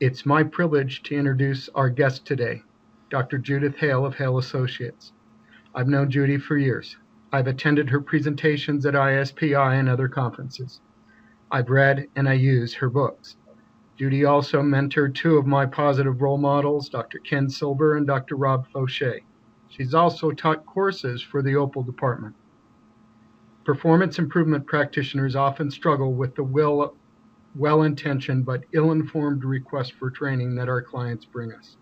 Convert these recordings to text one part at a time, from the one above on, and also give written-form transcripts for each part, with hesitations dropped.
It's my privilege to introduce our guest today, Dr. Judith Hale of Hale Associates. I've known Judy for years. I've attended her presentations at ISPI and other conferences. I've read and I use her books. Judy also mentored two of my positive role models, Dr. Ken Silver and Dr. Rob Fauché. She's also taught courses for the OPWL department. Performance improvement practitioners often struggle with the well-intentioned but ill-informed request for training that our clients bring us.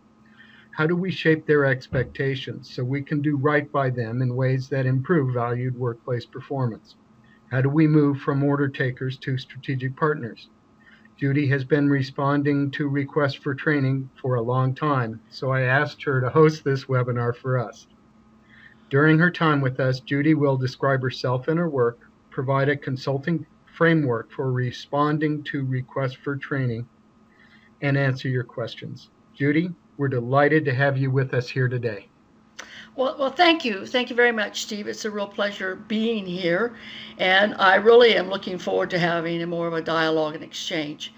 How do we shape their expectations so we can do right by them in ways that improve valued workplace performance? How do we move from order takers to strategic partners? Judy has been responding to requests for training for a long time, so I asked her to host this webinar for us. During her time with us, Judy will describe herself and her work, provide a consulting framework for responding to requests for training, and answer your questions. Judy, we're delighted to have you with us here today. Well, thank you. Thank you very much, Steve. It's a real pleasure being here, and I really am looking forward to having more of a dialogue and exchange.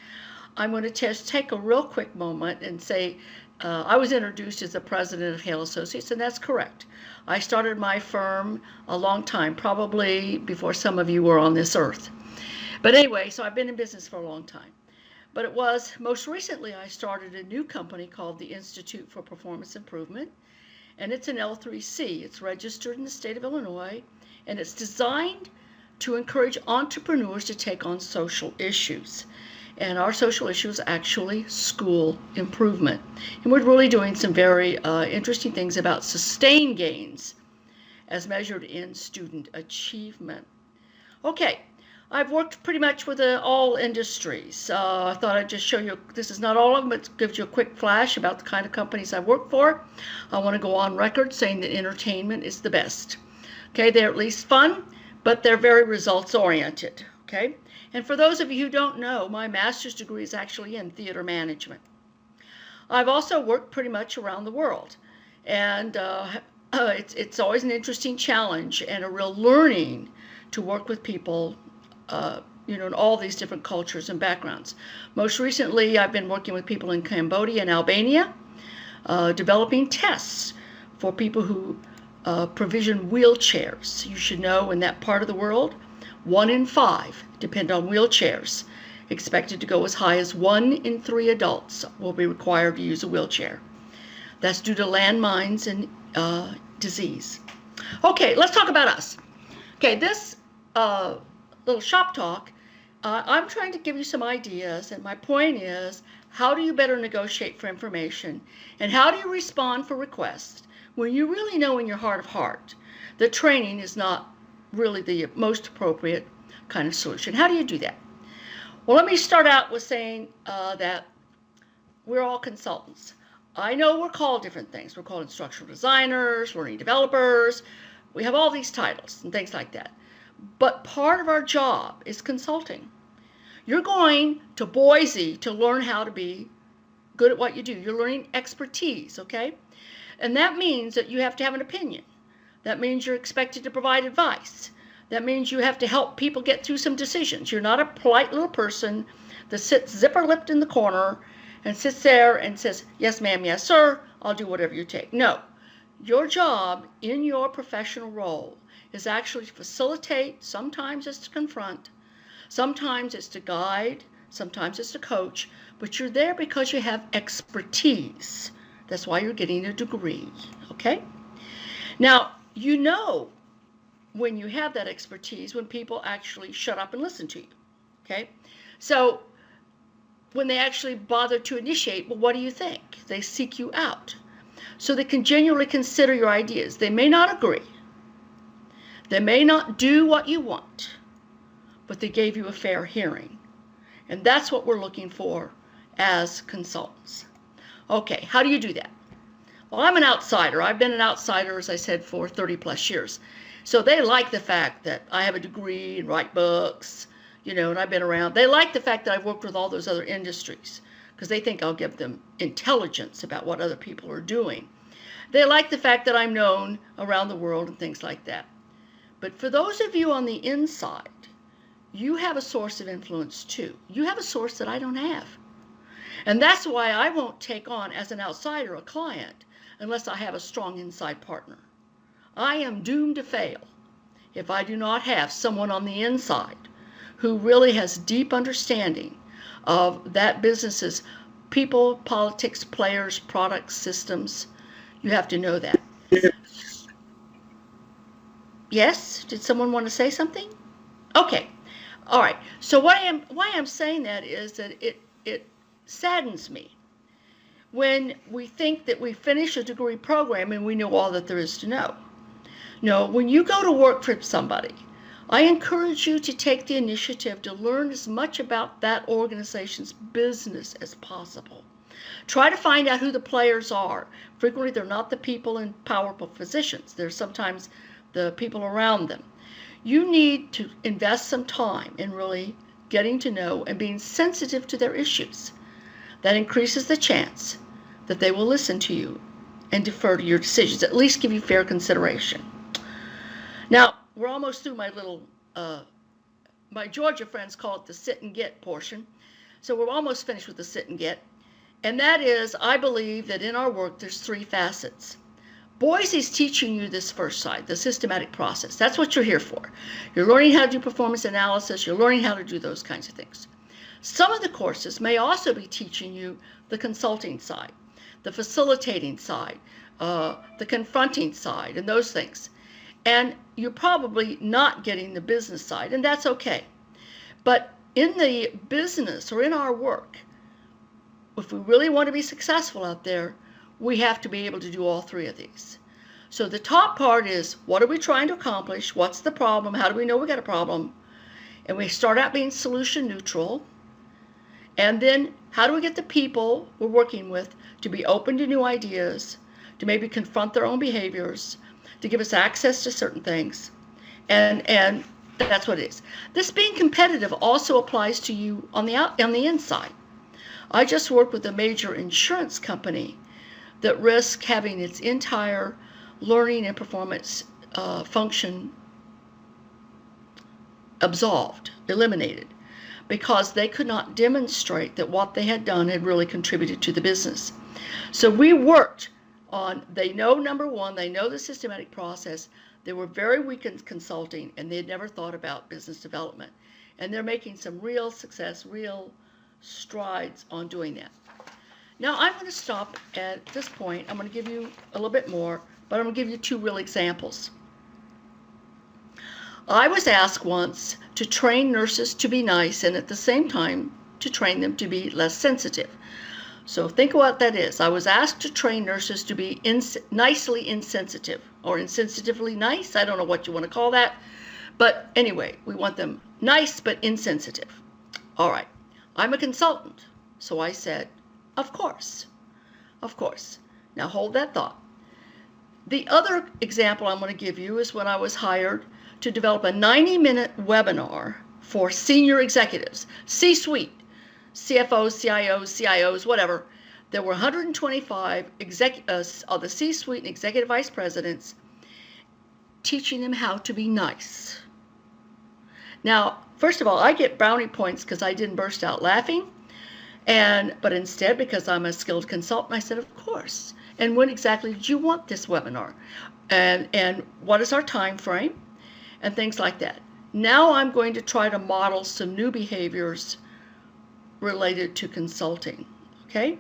I'm going to just take a real quick moment and say I was introduced as the president of Hale Associates, and that's correct. I started my firm a long time, probably before some of you were on this earth. But anyway, so I've been in business for a long time. But it was most recently I started a new company called the Institute for Performance Improvement, and it's an L3C. It's registered in the state of Illinois, and it's designed to encourage entrepreneurs to take on social issues. And our social issue is actually school improvement. And we're really doing some very interesting things about sustained gains as measured in student achievement. Okay. I've worked pretty much with all industries. I thought I'd just show you, this is not all of them, but it gives you a quick flash about the kind of companies I've worked for. I want to go on record saying that entertainment is the best. Okay, they're at least fun, but they're very results oriented. Okay, and for those of you who don't know, my master's degree is actually in theater management. I've also worked pretty much around the world, and it's always an interesting challenge and a real learning to work with people in all these different cultures and backgrounds. Most recently, I've been working with people in Cambodia and Albania, developing tests for people who provision wheelchairs. You should know in that part of the world, 1 in 5 depend on wheelchairs. Expected to go as high as 1 in 3 adults will be required to use a wheelchair. That's due to landmines and disease. Okay, let's talk about us. Okay, this little shop talk, I'm trying to give you some ideas, and my point is, how do you better negotiate for information, and how do you respond for requests when you really know in your heart of heart that training is not really the most appropriate kind of solution? How do you do that? Well, let me start out with saying that we're all consultants. I know we're called different things. We're called instructional designers, learning developers. We have all these titles and things like that. But part of our job is consulting. You're going to Boise to learn how to be good at what you do. You're learning expertise, okay? And that means that you have to have an opinion. That means you're expected to provide advice. That means you have to help people get through some decisions. You're not a polite little person that sits zipper-lipped in the corner and sits there and says, yes, ma'am, yes, sir, I'll do whatever you take. No. Your job in your professional role is actually to facilitate. Sometimes it's to confront, sometimes it's to guide, sometimes it's to coach, but you're there because you have expertise. That's why you're getting a degree, okay? Now, you know when you have that expertise when people actually shut up and listen to you, okay? So when they actually bother to initiate, well, what do you think? They seek you out so they can genuinely consider your ideas. They may not agree. They may not do what you want, but they gave you a fair hearing. And that's what we're looking for as consultants. Okay, how do you do that? Well, I'm an outsider. I've been an outsider, as I said, for 30 plus years. So they like the fact that I have a degree and write books, and I've been around. They like the fact that I've worked with all those other industries because they think I'll give them intelligence about what other people are doing. They like the fact that I'm known around the world and things like that. But for those of you on the inside, you have a source of influence too. You have a source that I don't have. And that's why I won't take on as an outsider a client unless I have a strong inside partner. I am doomed to fail if I do not have someone on the inside who really has deep understanding of that business's people, politics, players, products, systems. You have to know that. Yes? Did someone want to say something? Okay. All right. So why I'm saying that is that it saddens me when we think that we finish a degree program and we know all that there is to know. No, when you go to work for somebody, I encourage you to take the initiative to learn as much about that organization's business as possible. Try to find out who the players are. Frequently, they're not the people in powerful positions. They're sometimes the people around them. You need to invest some time in really getting to know and being sensitive to their issues. That increases the chance that they will listen to you and defer to your decisions, at least give you fair consideration. Now, we're almost through my little, my Georgia friends call it the sit and get portion. So we're almost finished with the sit and get. And that is, I believe that in our work, there's three facets. Boise's teaching you this first side, the systematic process. That's what you're here for. You're learning how to do performance analysis. You're learning how to do those kinds of things. Some of the courses may also be teaching you the consulting side, the facilitating side, the confronting side, and those things. And you're probably not getting the business side, and that's okay. But in the business or in our work, if we really want to be successful out there, we have to be able to do all three of these. So the top part is, what are we trying to accomplish? What's the problem? How do we know we got a problem? And we start out being solution neutral. And then how do we get the people we're working with to be open to new ideas, to maybe confront their own behaviors, to give us access to certain things? And that's what it is. This being competitive also applies to you on the inside. I just worked with a major insurance company that risked having its entire learning and performance function eliminated, because they could not demonstrate that what they had done had really contributed to the business. So we worked on, they know, number one, they know the systematic process. They were very weak in consulting, and they had never thought about business development. And they're making some real success, real strides on doing that. Now I'm going to stop at this point. I'm going to give you a little bit more, but I'm going to give you two real examples. I was asked once to train nurses to be nice and at the same time to train them to be less sensitive. So think what that is. I was asked to train nurses to be nicely insensitive, or insensitively nice. I don't know what you want to call that. But anyway, we want them nice but insensitive. All right. I'm a consultant. So I said, of course. Of course. Now hold that thought. The other example I'm going to give you is when I was hired to develop a 90-minute webinar for senior executives, C-suite, CFOs, CIOs, CIOs, whatever. There were 125 of the C-suite and executive vice presidents, teaching them how to be nice. Now, first of all, I get brownie points because I didn't burst out laughing, but instead, because I'm a skilled consultant, I said, of course. And when exactly did you want this webinar? And what is our time frame? And things like that. Now I'm going to try to model some new behaviors related to consulting, okay?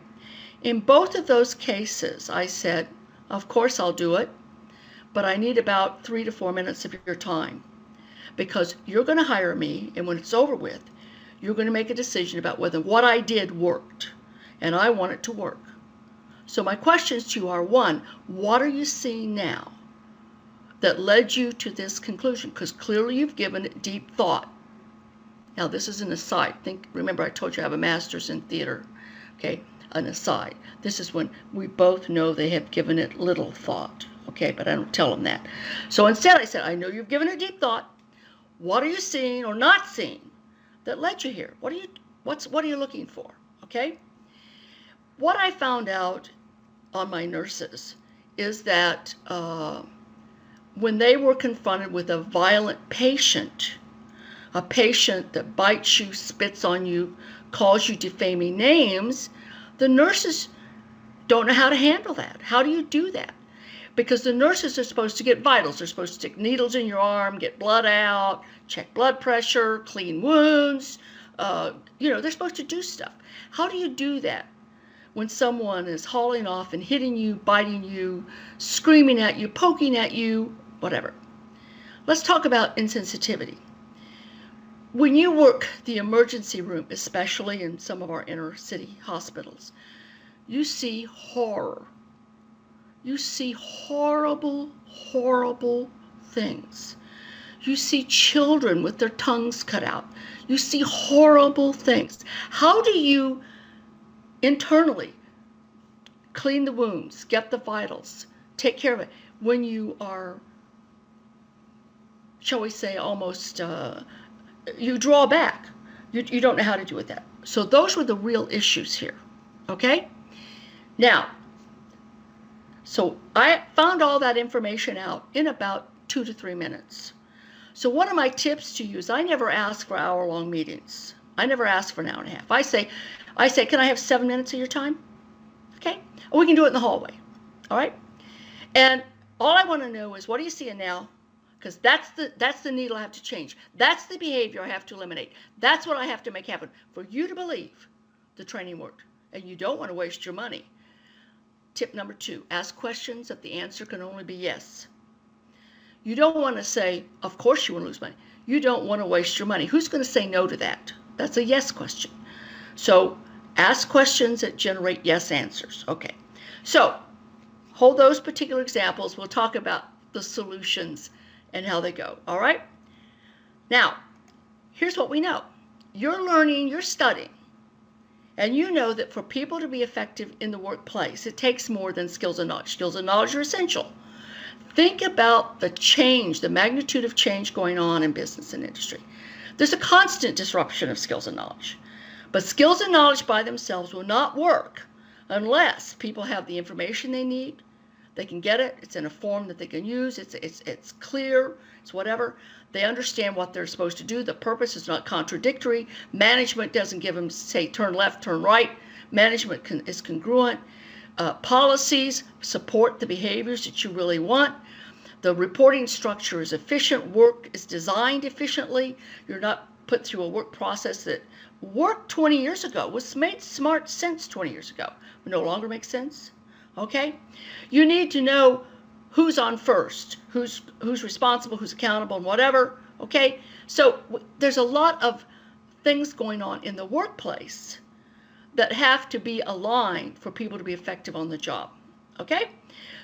In both of those cases, I said, of course I'll do it, but I need about 3 to 4 minutes of your time, because you're going to hire me, and when it's over with, you're going to make a decision about whether what I did worked, and I want it to work. So my questions to you are, one, what are you seeing now that led you to this conclusion? Because clearly you've given it deep thought. Now this is an aside. Remember I told you I have a master's in theater, okay? An aside. This is when we both know they have given it little thought, okay? But I don't tell them that. So instead I said, I know you've given it deep thought. What are you seeing or not seeing that led you here? What are you looking for, okay? What I found out on my nurses is that when they were confronted with a violent patient, a patient that bites you, spits on you, calls you defaming names, The nurses don't know how to handle that. How do you do that? Because the nurses are supposed to get vitals. They're supposed to stick needles in your arm, get blood out, check blood pressure, clean wounds. They're supposed to do stuff. How do you do that when someone is hauling off and hitting you, biting you, screaming at you, poking at you, whatever? Let's talk about insensitivity. When you work the emergency room, especially in some of our inner city hospitals, you see horror. You see horrible, horrible things. You see children with their tongues cut out. You see horrible things. How do you internally clean the wounds, get the vitals, take care of it when you are, shall we say, almost, you draw back. You don't know how to do with that. So those were the real issues here, okay? Now, so I found all that information out in about 2 to 3 minutes. So one of my tips to you is I never ask for hour-long meetings. I never ask for an hour and a half. I say, can I have 7 minutes of your time? Okay? Or we can do it in the hallway. All right? And all I want to know is, what are you seeing now? Because that's the needle I have to change. That's the behavior I have to eliminate. That's what I have to make happen for you to believe the training worked. And you don't want to waste your money. Tip number 2, ask questions that the answer can only be yes. You don't want to say, of course you want to lose money. You don't want to waste your money. Who's going to say no to that? That's a yes question. So ask questions that generate yes answers. Okay. So hold those particular examples. We'll talk about the solutions and how they go. All right? Now, here's what we know. You're learning, you're studying. And you know that for people to be effective in the workplace, it takes more than skills and knowledge. Skills and knowledge are essential. Think about the change, the magnitude of change going on in business and industry. There's a constant disruption of skills and knowledge. But skills and knowledge by themselves will not work unless people have the information they need. They can get it. It's in a form that they can use. It's clear. It's whatever. They understand what they're supposed to do. The purpose is not contradictory. Management doesn't give them, say, turn left, turn right. Management is congruent. Policies support the behaviors that you really want. The reporting structure is efficient. Work is designed efficiently. You're not put through a work process that worked 20 years ago, was made smart sense 20 years ago, but no longer makes sense. Okay? You need to know who's on first, who's responsible, who's accountable, and whatever. Okay? So there's a lot of things going on in the workplace that have to be aligned for people to be effective on the job. Okay?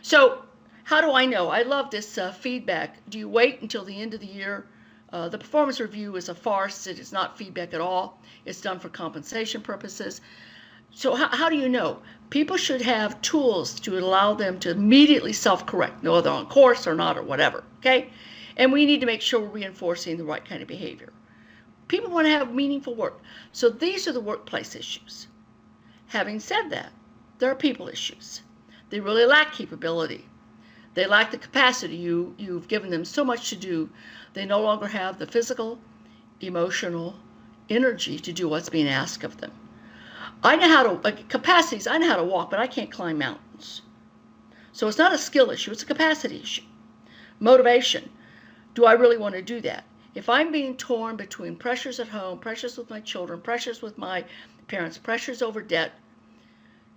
So how do I know? I love this feedback. Do you wait until the end of the year? The performance review is a farce. It is not feedback at all. It's done for compensation purposes. So how do you know? People should have tools to allow them to immediately self-correct, know whether they're on course or not or whatever. Okay? And we need to make sure we're reinforcing the right kind of behavior. People want to have meaningful work. So these are the workplace issues. Having said that, there are people issues. They really lack capability. They lack the capacity. You've given them so much to do. They no longer have the physical, emotional energy to do what's being asked of them. I know how to, capacities, I know how to walk, but I can't climb mountains. So it's not a skill issue, it's a capacity issue. Motivation. Do I really want to do that? If I'm being torn between pressures at home, pressures with my children, pressures with my parents, pressures over debt,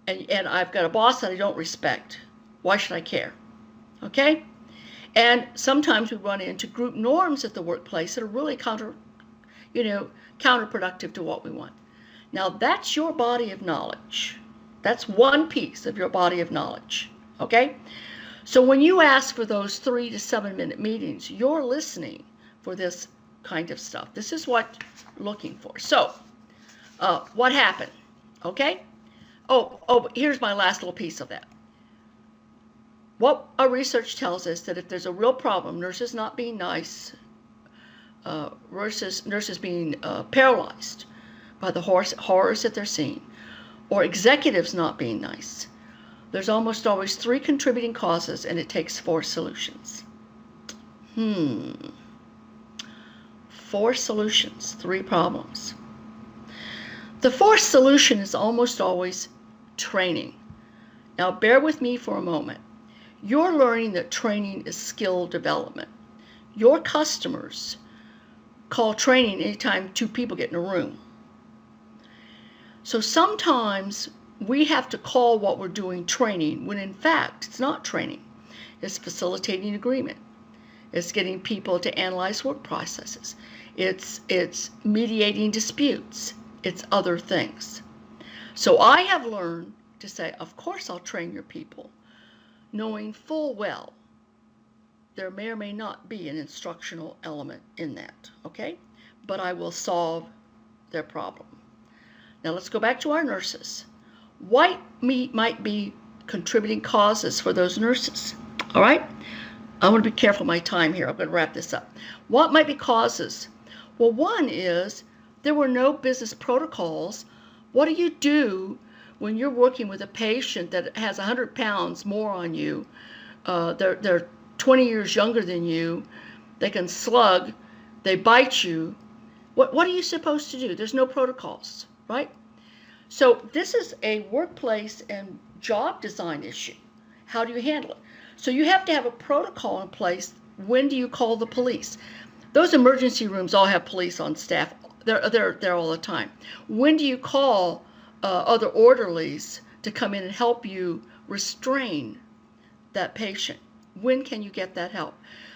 and I've got a boss that I don't respect, why should I care? Okay? And sometimes we run into group norms at the workplace that are really counterproductive to what we want. Now that's your body of knowledge. That's one piece of your body of knowledge. Okay? So when you ask for those 3 to 7 minute meetings, you're listening for this kind of stuff. This is what you're looking for. So, what happened? Okay? Oh, here's my last little piece of that. What our research tells us that if there's a real problem, nurses not being nice, nurses being paralyzed by the horrors that they're seeing, or executives not being nice, there's almost always 3 contributing causes, and it takes 4 solutions. 4 solutions, 3 problems. The 4th solution is almost always training. Now bear with me for a moment. You're learning that training is skill development. Your customers call training anytime two people get in a room. So sometimes we have to call what we're doing training when in fact it's not training. It's facilitating agreement. It's getting people to analyze work processes. It's mediating disputes. It's other things. So I have learned to say, of course I'll train your people, knowing full well there may or may not be an instructional element in that, okay? But I will solve their problem. Now let's go back to our nurses. What might be contributing causes for those nurses? All right? I want to be careful of my time here. I'm going to wrap this up. What might be causes? Well, one is there were no business protocols. What do you do when you're working with a patient that has 100 pounds more on you? They're 20 years younger than you. They can slug. They bite you. What are you supposed to do? There's no protocols, right? So this is a workplace and job design issue. How do you handle it? So you have to have a protocol in place. When do you call the police? Those emergency rooms all have police on staff. They're there all the time. When do you call other orderlies to come in and help you restrain that patient? When can you get that help?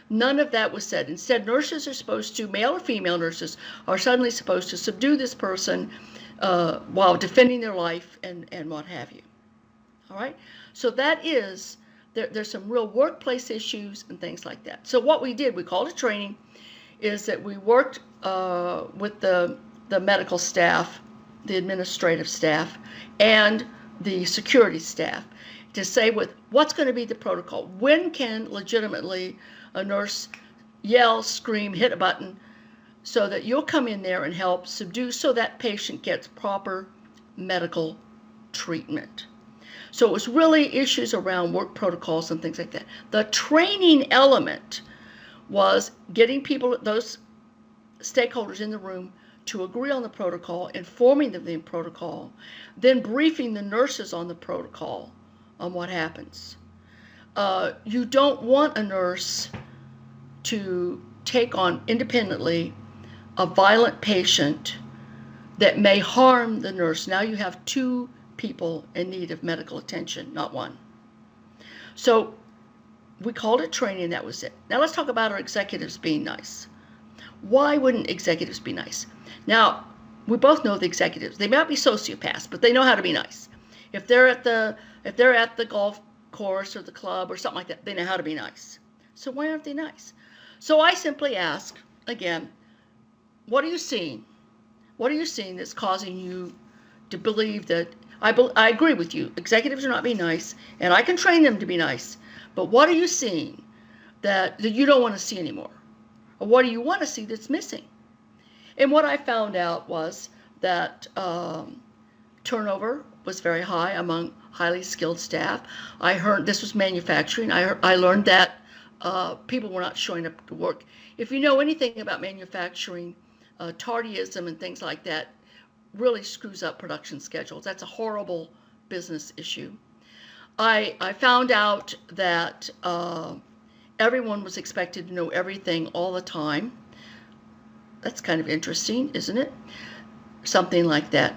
None of that was said. Instead, nurses are supposed to, male or female nurses, are suddenly supposed to subdue this person while defending their life and what have you. All right? So that is, there's some real workplace issues and things like that. So what we did, we called it training, is that we worked with the medical staff, the administrative staff, and the security staff to say what's going to be the protocol. When can legitimately a nurse yell, scream, hit a button so that you'll come in there and help subdue so that patient gets proper medical treatment. So it was really issues around work protocols and things like that. The training element was getting people, those stakeholders in the room, to agree on the protocol, informing them of the protocol, then briefing the nurses on the protocol on what happens. You don't want a nurse to take on independently a violent patient that may harm the nurse. Now you have two people in need of medical attention, not one. So we called it training, that was it. Now let's talk about our executives being nice. Why wouldn't executives be nice? Now, we both know the executives. They might be sociopaths, but they know how to be nice. If they're at the golf course or the club or something like that, they know how to be nice. So why aren't they nice? So I simply ask, again, what are you seeing? What are you seeing that's causing you to believe that, I agree with you, executives are not being nice, and I can train them to be nice, but what are you seeing that you don't want to see anymore? Or what do you want to see that's missing? And what I found out was that turnover was very high among highly skilled staff. I heard, this was manufacturing, I learned that people were not showing up to work. If you know anything about manufacturing, tardyism and things like that really screws up production schedules. That's a horrible business issue. I found out that everyone was expected to know everything all the time. That's kind of interesting, isn't it? Something like that.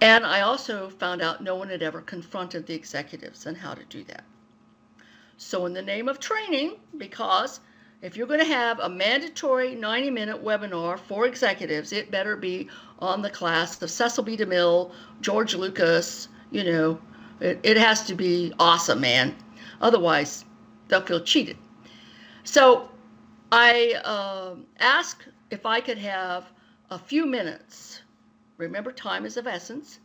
And I also found out no one had ever confronted the executives on how to do that. So in the name of training, because if you're going to have a mandatory 90-minute webinar for executives, it better be on the class of Cecil B. DeMille, George Lucas, you know, it has to be awesome, man. Otherwise, they'll feel cheated. So I asked if I could have a few minutes. Remember, time is of essence.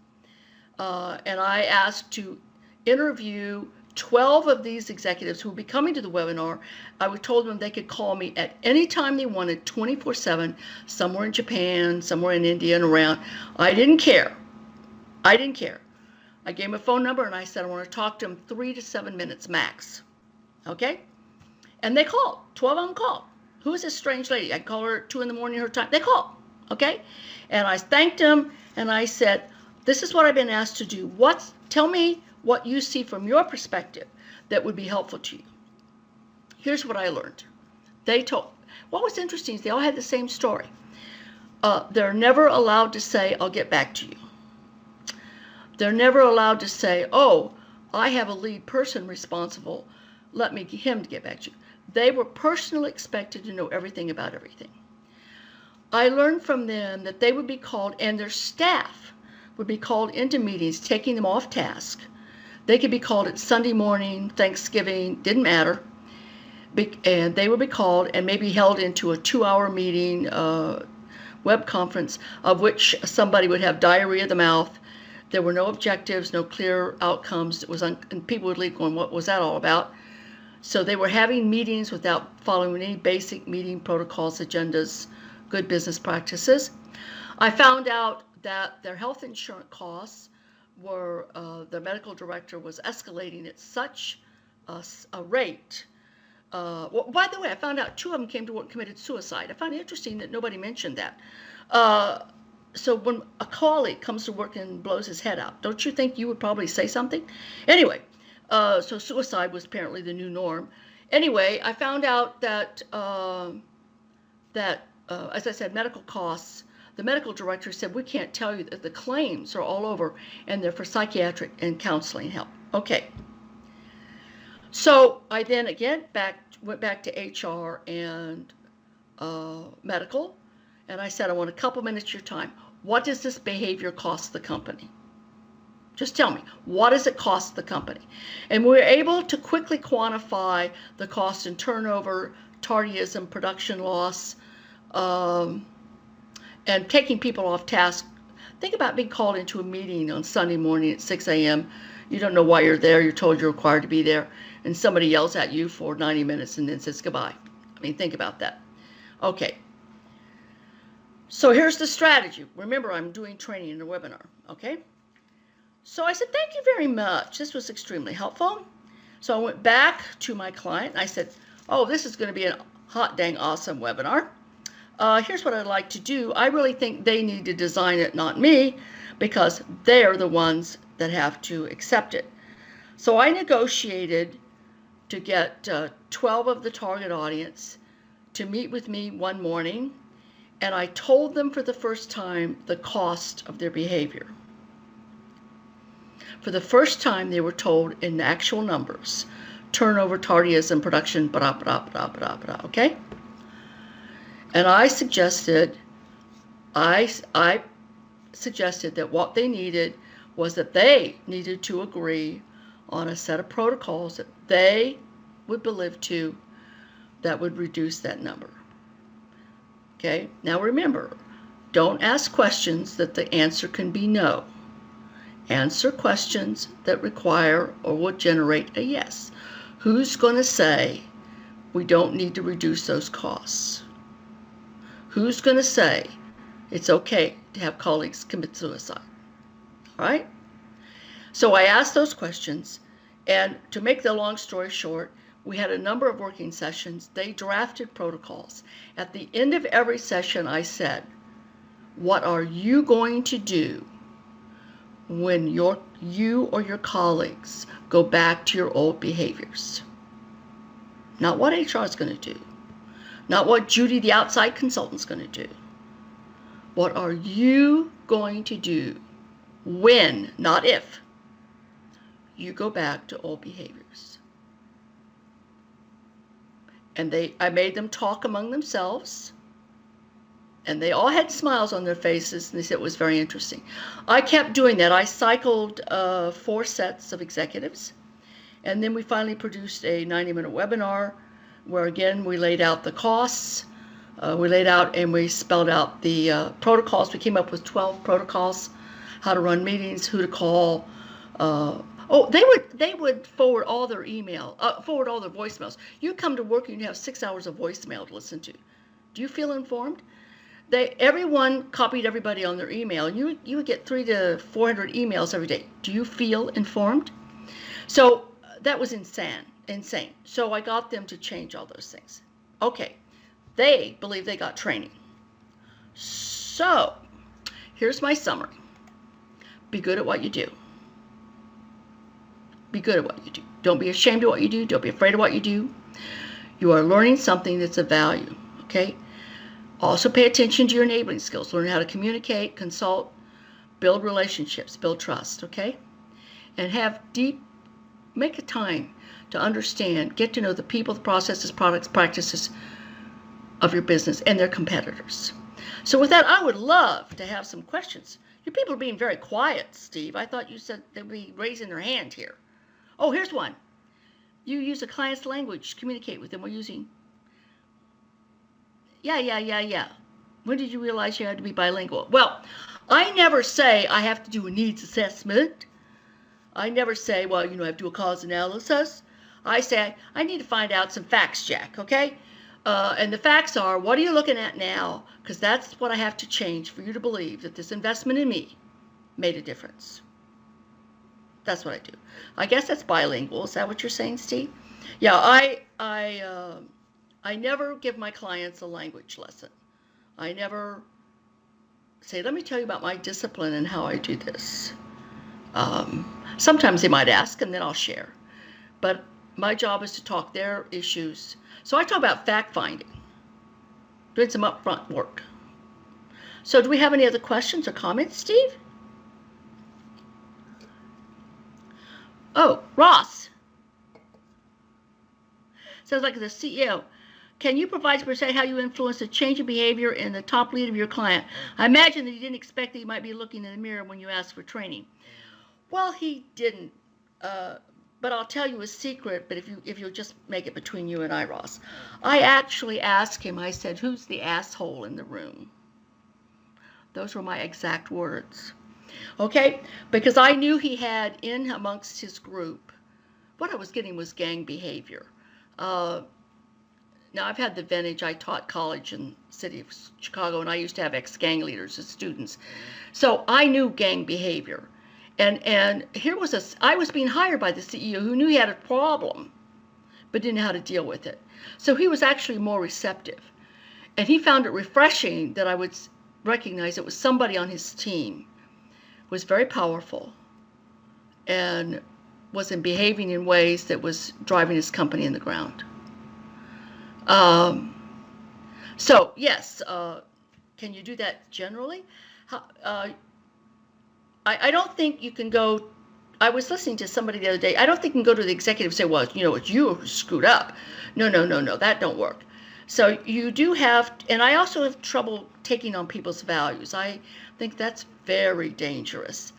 And I asked to interview 12 of these executives who will be coming to the webinar. I told them they could call me at any time they wanted, 24/7, somewhere in Japan, somewhere in India and around. I didn't care. I didn't care. I gave them a phone number and I said I want to talk to them 3 to 7 minutes max. Okay? And they called. 12 of them called. Who is this strange lady? I call her at 2 in the morning her time. They called. Okay? And I thanked them and I said, this is what I've been asked to do. Tell me what you see from your perspective that would be helpful to you. Here's what I learned. What was interesting is they all had the same story. They're never allowed to say, I'll get back to you. They're never allowed to say, oh, I have a lead person responsible. Let me get him to get back to you. They were personally expected to know everything about everything. I learned from them that they would be called, and their staff would be called into meetings, taking them off task. They could be called at Sunday morning, Thanksgiving, didn't matter. And they would be called and maybe held into a 2-hour meeting, web conference, of which somebody would have diarrhea of the mouth. There were no objectives, no clear outcomes. And people would leave going, what was that all about? So they were having meetings without following any basic meeting protocols, agendas, good business practices. I found out that their health insurance costs were, the medical director was escalating at such a rate. Well, by the way, I found out 2 of them came to work and committed suicide. I found it interesting that nobody mentioned that. So when a colleague comes to work and blows his head out, don't you think you would probably say something? Anyway, so suicide was apparently the new norm. Anyway, I found out that, as I said, medical costs, the medical director said, we can't tell you that the claims are all over and they're for psychiatric and counseling help. Okay. So I then again went back to HR and medical, and I said, I want a couple minutes of your time. What does this behavior cost the company? Just tell me, what does it cost the company? And we were able to quickly quantify the cost in turnover, tardism, production loss, and taking people off task. Think about being called into a meeting on Sunday morning at 6 a.m. You don't know why you're there. You're told you're required to be there. And somebody yells at you for 90 minutes and then says goodbye. I mean, think about that. Okay. So here's the strategy. Remember, I'm doing training in a webinar. Okay. So I said, thank you very much. This was extremely helpful. So I went back to my client. And I said, oh, this is going to be a hot dang awesome webinar. Here's what I'd like to do. I really think they need to design it, not me, because they're the ones that have to accept it. So I negotiated to get 12 of the target audience to meet with me one morning, and I told them for the first time the cost of their behavior. For the first time, they were told in actual numbers, turnover, tardism, production, okay? And I suggested that what they needed was that they needed to agree on a set of protocols that they would believe to that would reduce that number. Okay, now remember, don't ask questions that the answer can be no. Answer questions that require or would generate a yes. Who's going to say we don't need to reduce those costs? Who's going to say it's okay to have colleagues commit suicide? All right? So I asked those questions, and to make the long story short, we had a number of working sessions. They drafted protocols. At the end of every session, I said, what are you going to do when you or your colleagues go back to your old behaviors? Not what HR is going to do. Not what Judy, the outside consultant, is going to do. What are you going to do when, not if, you go back to old behaviors? And I made them talk among themselves, and they all had smiles on their faces, and they said it was very interesting. I kept doing that. I cycled 4 sets of executives, and then we finally produced a 90-minute webinar where, again, we laid out the costs. We laid out and we spelled out the protocols. We came up with 12 protocols, how to run meetings, who to call. They would forward all their forward all their voicemails. You come to work and you have 6 hours of voicemail to listen to. Do you feel informed? Everyone copied everybody on their email. You would get 300 to 400 emails every day. Do you feel informed? So that was insane. So I got them to change all those things. Okay, they believe they got training. So here's my summary. Be good at what you do. Be good at what you do. Don't be ashamed of what you do. Don't be afraid of what you do. You are learning something that's of value, okay? Also pay attention to your enabling skills. Learn how to communicate, consult, build relationships, build trust, okay? And make a time to understand, get to know the people, the processes, products, practices of your business and their competitors. So with that, I would love to have some questions. You people are being very quiet, Steve. I thought you said they'd be raising their hand here. Oh, here's one. You use a client's language to communicate with them. We're using... Yeah. When did you realize you had to be bilingual? Well, I never say I have to do a needs assessment. I never say, well, I have to do a cause analysis. I say, I need to find out some facts, Jack, okay? And the facts are, what are you looking at now? Because that's what I have to change for you to believe that this investment in me made a difference. That's what I do. I guess that's bilingual. Is that what you're saying, Steve? Yeah, I never give my clients a language lesson. I never say, let me tell you about my discipline and how I do this. Sometimes they might ask, and then I'll share. But my job is to talk their issues. So I talk about fact-finding, doing some upfront work. So do we have any other questions or comments, Steve? Oh, Ross. Sounds like the CEO. Can you provide some insight how you influence the change of behavior in the top lead of your client? I imagine that he didn't expect that you might be looking in the mirror when you asked for training. Well, he didn't. But I'll tell you a secret, but if you'll just make it between you and I, Ross. I actually asked him, I said, who's the asshole in the room? Those were my exact words. Okay? Because I knew he had in amongst his group, what I was getting was gang behavior. Now, I've had the advantage, I taught college in the city of Chicago, and I used to have ex-gang leaders as students. So I knew gang behavior. And here was I was being hired by the CEO who knew he had a problem, but didn't know how to deal with it. So he was actually more receptive. And he found it refreshing that I would recognize it was somebody on his team, was very powerful, and wasn't behaving in ways that was driving his company in the ground. So yes, can you do that generally? I don't think you can go, I was listening to somebody the other day, I don't think you can go to the executive and say, well, it's you who screwed up. No, that don't work. So you do have, and I also have trouble taking on people's values. I think that's very dangerous.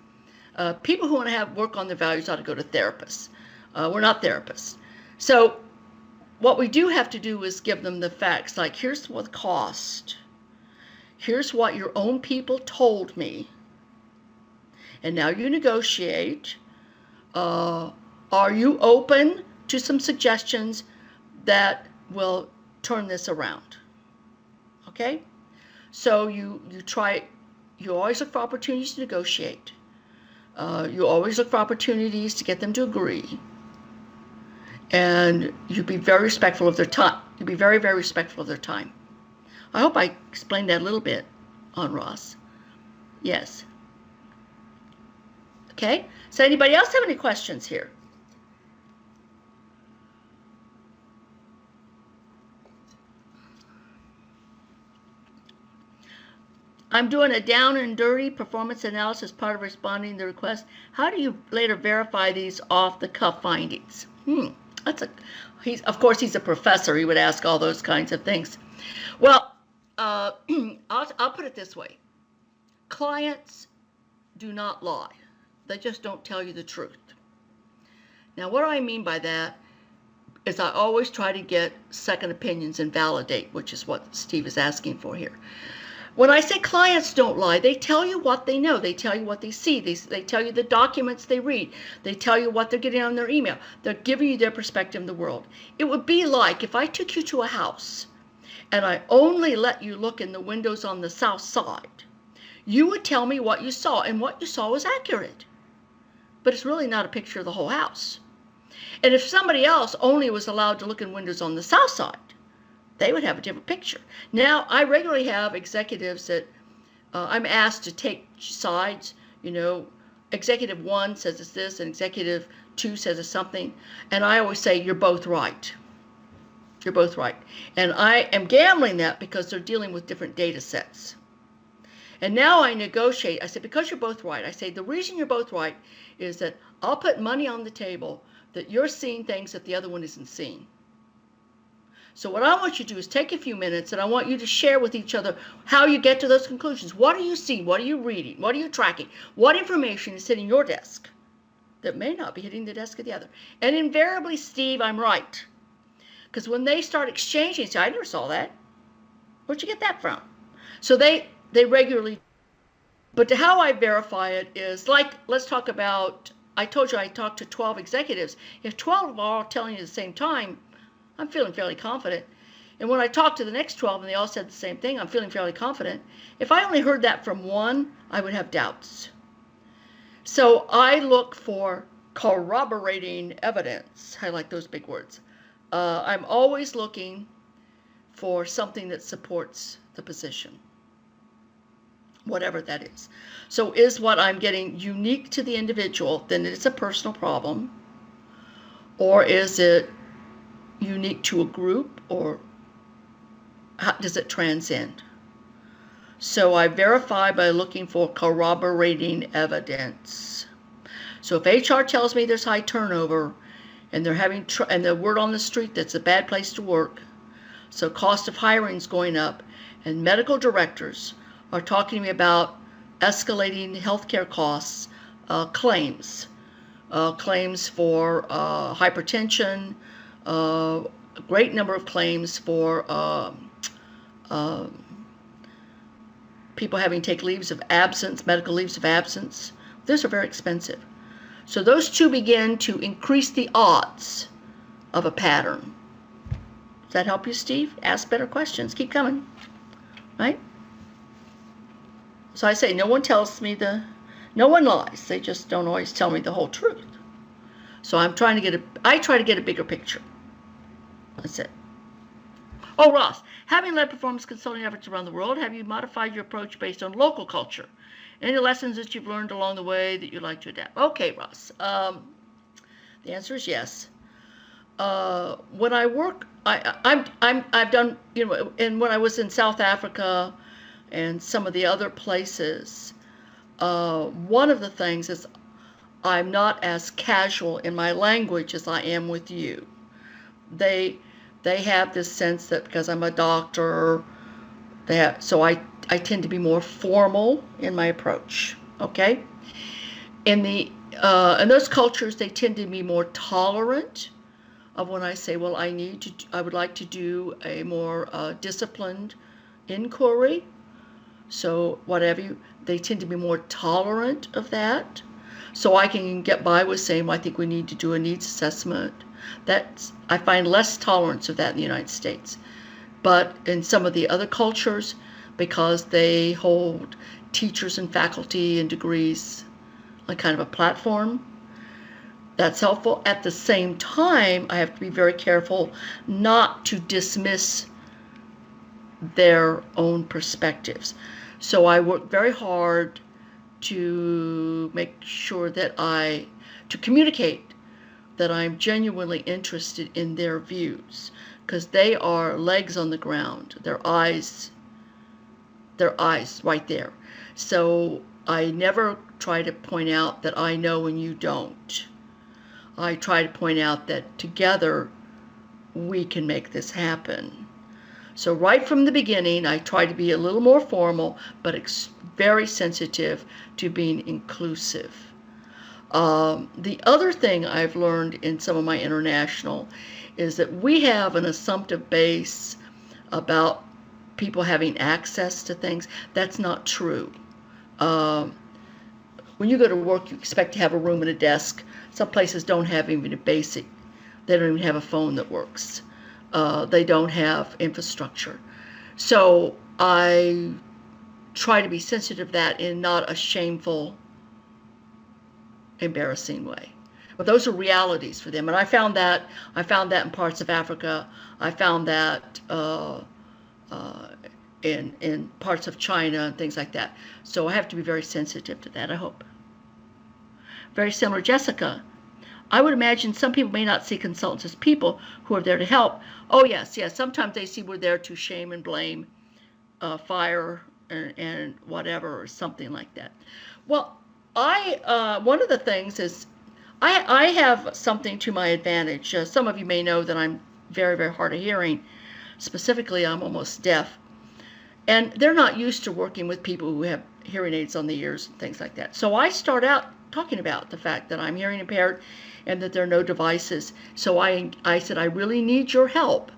People who want to work on their values ought to go to therapists. We're not therapists. So what we do have to do is give them the facts, like here's what the cost. Here's what your own people told me. And now you negotiate. Are you open to some suggestions that will turn this around? Okay? So you try, you always look for opportunities to negotiate. You always look for opportunities to get them to agree. And you be very respectful of their time. You be very, very respectful of their time. I hope I explained that a little bit on Ross. Yes. Okay, so anybody else have any questions here? I'm doing a down and dirty performance analysis part of responding to the request. How do you later verify these off-the-cuff findings? Of course, he's a professor. He would ask all those kinds of things. Well, I'll put it this way. Clients do not lie. They just don't tell you the truth. Now, what I mean by that is I always try to get second opinions and validate, which is what Steve is asking for here. When I say clients don't lie, they tell you what they know. They tell you what they see. They tell you the documents they read. They tell you what they're getting on their email. They're giving you their perspective of the world. It would be like if I took you to a house and I only let you look in the windows on the south side. You would tell me what you saw, and what you saw was accurate. But it's really not a picture of the whole house. And if somebody else only was allowed to look in windows on the south side, they would have a different picture. Now, I regularly have executives that I'm asked to take sides, executive 1 says it's this and executive 2 says it's something, and I always say, you're both right. You're both right. And I am gambling that because they're dealing with different data sets. And now I negotiate. I say, because you're both right. I say, the reason you're both right is that I'll put money on the table that you're seeing things that the other one isn't seeing. So what I want you to do is take a few minutes, and I want you to share with each other how you get to those conclusions. What are you seeing? What are you reading? What are you tracking? What information is hitting your desk that may not be hitting the desk of the other? And invariably, Steve, I'm right. Because when they start exchanging, say, I never saw that. Where'd you get that from? So they regularly, but how I verify it is like, let's talk about, I told you I talked to 12 executives. If 12 are all telling you at the same time, I'm feeling fairly confident. And when I talked to the next 12 and they all said the same thing, I'm feeling fairly confident. If I only heard that from one, I would have doubts. So I look for corroborating evidence. I like those big words. I'm always looking for something that supports the position, whatever that is. So is what I'm getting unique to the individual, then it's a personal problem, or is it unique to a group, or how does it transcend? So I verify by looking for corroborating evidence. So if HR tells me there's high turnover, and they're having and the word on the street that's a bad place to work, so cost of hiring is going up, and medical directors are talking to me about escalating healthcare costs, claims for hypertension, a great number of claims for people having to take leaves of absence, medical leaves of absence. Those are very expensive. So those two begin to increase the odds of a pattern. Does that help you, Steve? Ask better questions. Keep coming, right? So I say, no one lies. They just don't always tell me the whole truth. So I try to get a bigger picture. That's it. Oh, Ross, having led performance consulting efforts around the world, have you modified your approach based on local culture? Any lessons that you've learned along the way that you'd like to adapt? Okay, Ross. The answer is yes. When I work, I've done, and when I was in South Africa and some of the other places, one of the things is I'm not as casual in my language as I am with you. They have this sense that because I'm a doctor, so I tend to be more formal in my approach. Okay, in those cultures, they tend to be more tolerant of when I say, well, I would like to do a more disciplined inquiry. So whatever they tend to be more tolerant of that. So I can get by with saying, well, I think we need to do a needs assessment. I find less tolerance of that in the United States. But in some of the other cultures, because they hold teachers and faculty and degrees like kind of a platform, that's helpful. At the same time, I have to be very careful not to dismiss their own perspectives. So I work very hard to make sure that to communicate that I'm genuinely interested in their views, because they are legs on the ground, their eyes right there. So I never try to point out that I know and you don't. I try to point out that together we can make this happen. So right from the beginning, I try to be a little more formal, but very sensitive to being inclusive. The other thing I've learned in some of my international is that we have an assumptive base about people having access to things. That's not true. When you go to work, you expect to have a room and a desk. Some places don't have even a basic. They don't even have a phone that works. They don't have infrastructure. So I try to be sensitive to that in not a shameful, embarrassing way. But those are realities for them. And I found that in parts of Africa. I found that in parts of China and things like that. So I have to be very sensitive to that, I hope. Very similar, Jessica. I would imagine some people may not see consultants as people who are there to help. Oh, yes, yes. Sometimes they see we're there to shame and blame, fire, and whatever, or something like that. Well, one of the things is I have something to my advantage. Some of you may know that I'm very, very hard of hearing. Specifically, I'm almost deaf. And they're not used to working with people who have hearing aids on the ears and things like that. So I start out talking about the fact that I'm hearing impaired and that there are no devices. So I said, I really need your help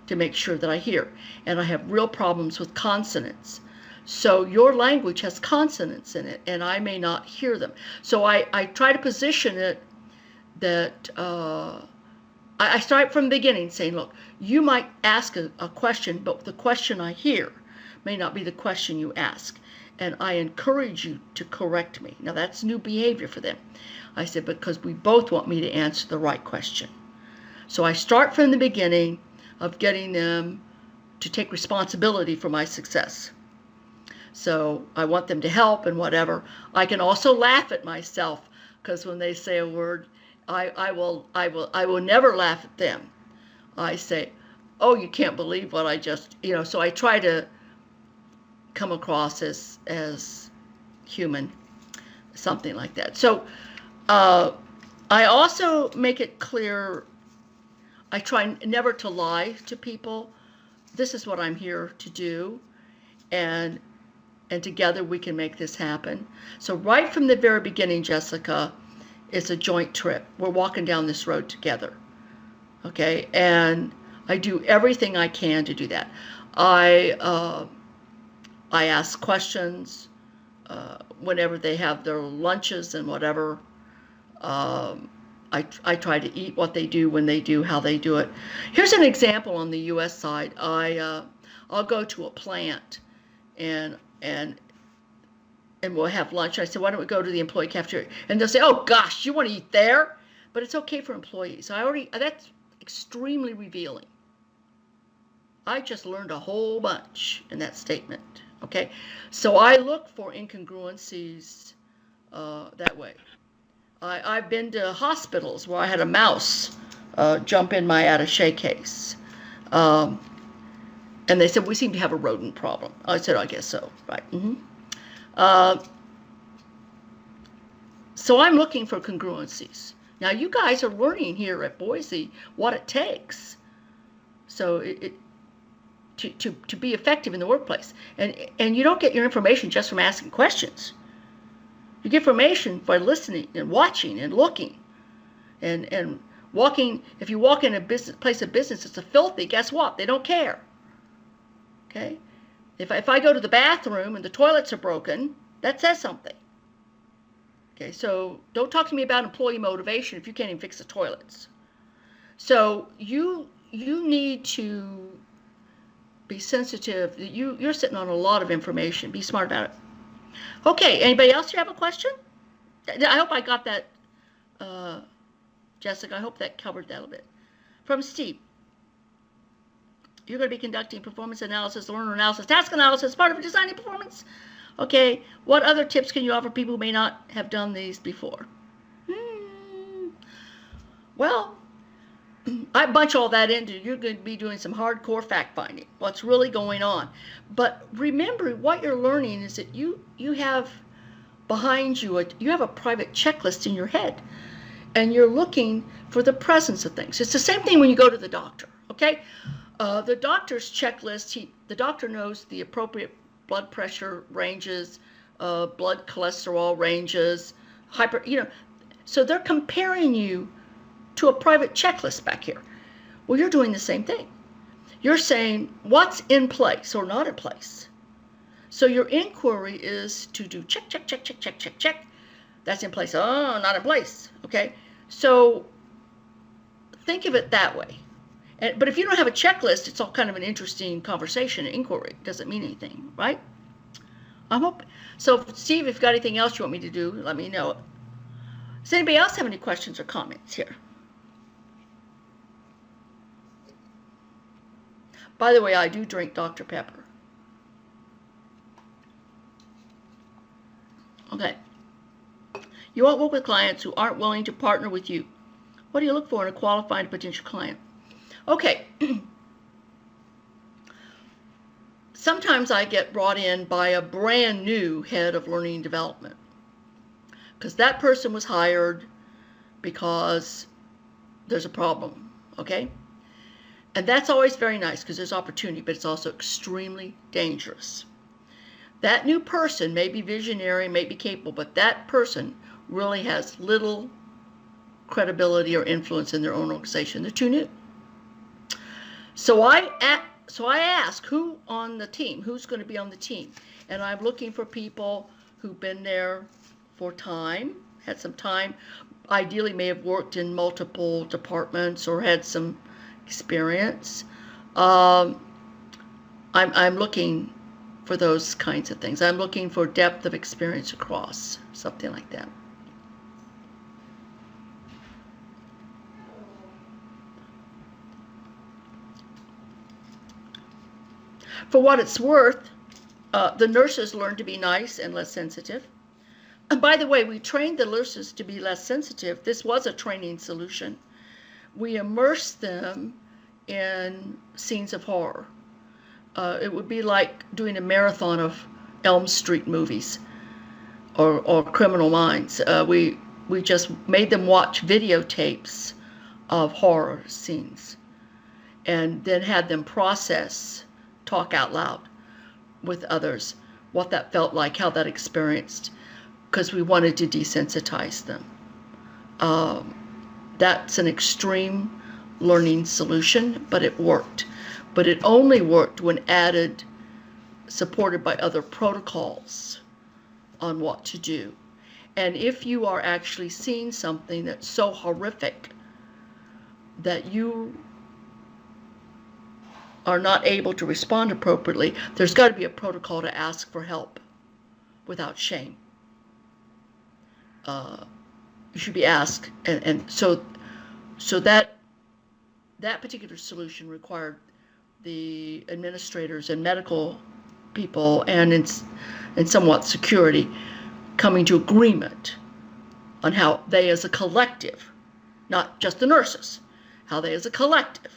to make sure that I hear. And I have real problems with consonants. So your language has consonants in it, and I may not hear them. So I try to position it that I start from the beginning saying, look, you might ask a question, but the question I hear may not be the question you ask. And I encourage you to correct me. Now, that's new behavior for them. I said, because we both want me to answer the right question. So I start from the beginning of getting them to take responsibility for my success. So I want them to help and whatever. I can also laugh at myself, because when they say a word, I will never laugh at them. I say, oh, you can't believe what I just, so I try to come across as human, something like that. So I also make it clear, I try never to lie to people. This is what I'm here to do, and together we can make this happen. So right from the very beginning, Jessica, it's a joint trip. We're walking down this road together, okay? And I do everything I can to do that. I ask questions whenever they have their lunches and whatever. I try to eat what they do, when they do, how they do it. Here's an example on the U.S. side. I'll go to a plant and we'll have lunch. I said, why don't we go to the employee cafeteria? And they'll say, oh gosh, you want to eat there? But it's okay for employees. That's extremely revealing. I just learned a whole bunch in that statement. Okay, so I look for incongruencies that way. I've been to hospitals where I had a mouse jump in my attaché case. And they said, we seem to have a rodent problem. I said, I guess so, right. So I'm looking for congruencies. Now, you guys are learning here at Boise what it takes. So to be effective in the workplace. And you don't get your information just from asking questions. You get information by listening and watching and looking. And walking, if you walk in a place of business that's filthy, guess what? They don't care. Okay? If I go to the bathroom and the toilets are broken, that says something. Okay, so don't talk to me about employee motivation if you can't even fix the toilets. So you need to be sensitive. You're sitting on a lot of information. Be smart about it. Okay, anybody else here have a question? I hope I got that, Jessica. I hope that covered that a bit. From Steve. You're going to be conducting performance analysis, learner analysis, task analysis, part of designing performance. Okay, what other tips can you offer people who may not have done these before? Well, I bunch all that into, you're going to be doing some hardcore fact-finding, what's really going on. But remember, what you're learning is that you have behind you, you have a private checklist in your head, and you're looking for the presence of things. It's the same thing when you go to the doctor, okay? The doctor's checklist, the doctor knows the appropriate blood pressure ranges, blood cholesterol ranges, so they're comparing you to a private checklist back here. Well, you're doing the same thing. You're saying what's in place or not in place. So your inquiry is to do check, check, check, check, check, check, check. That's in place. Oh, not in place. Okay. So think of it that way. But if you don't have a checklist, it's all kind of an interesting conversation, inquiry. It doesn't mean anything, right? I hope. So, Steve, if you've got anything else you want me to do, let me know. Does anybody else have any questions or comments here? By the way, I do drink Dr. Pepper. Okay. You won't work with clients who aren't willing to partner with you. What do you look for in a qualified potential client? Okay. Sometimes I get brought in by a brand new head of learning and development because that person was hired because there's a problem, okay? And that's always very nice because there's opportunity, but it's also extremely dangerous. That new person may be visionary, may be capable, but that person really has little credibility or influence in their own organization. They're too new. So I ask who on the team, who's going to be on the team? And I'm looking for people who've been there for time, had some time, ideally may have worked in multiple departments or had some experience. I'm looking for those kinds of things. I'm looking for depth of experience across, something like that. For what it's worth, the nurses learn to be nice and less sensitive. And by the way, we trained the nurses to be less sensitive. This was a training solution. We immersed them in scenes of horror. It would be like doing a marathon of Elm Street movies or Criminal Minds. We just made them watch videotapes of horror scenes and then had them talk out loud with others, what that felt like, how that experienced, because we wanted to desensitize them. That's an extreme learning solution, but it worked. But it only worked when supported by other protocols on what to do. And if you are actually seeing something that's so horrific that you are not able to respond appropriately, there's got to be a protocol to ask for help without shame. You should be asked, and so that particular solution required the administrators and medical people and somewhat security coming to agreement on how they as a collective, not just the nurses, how they as a collective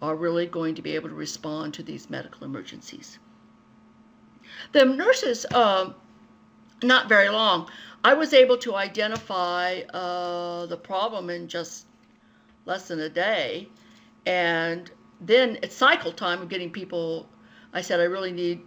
are really going to be able to respond to these medical emergencies. The nurses, not very long, I was able to identify the problem in just less than a day, and then at cycle time of getting people, I said I really need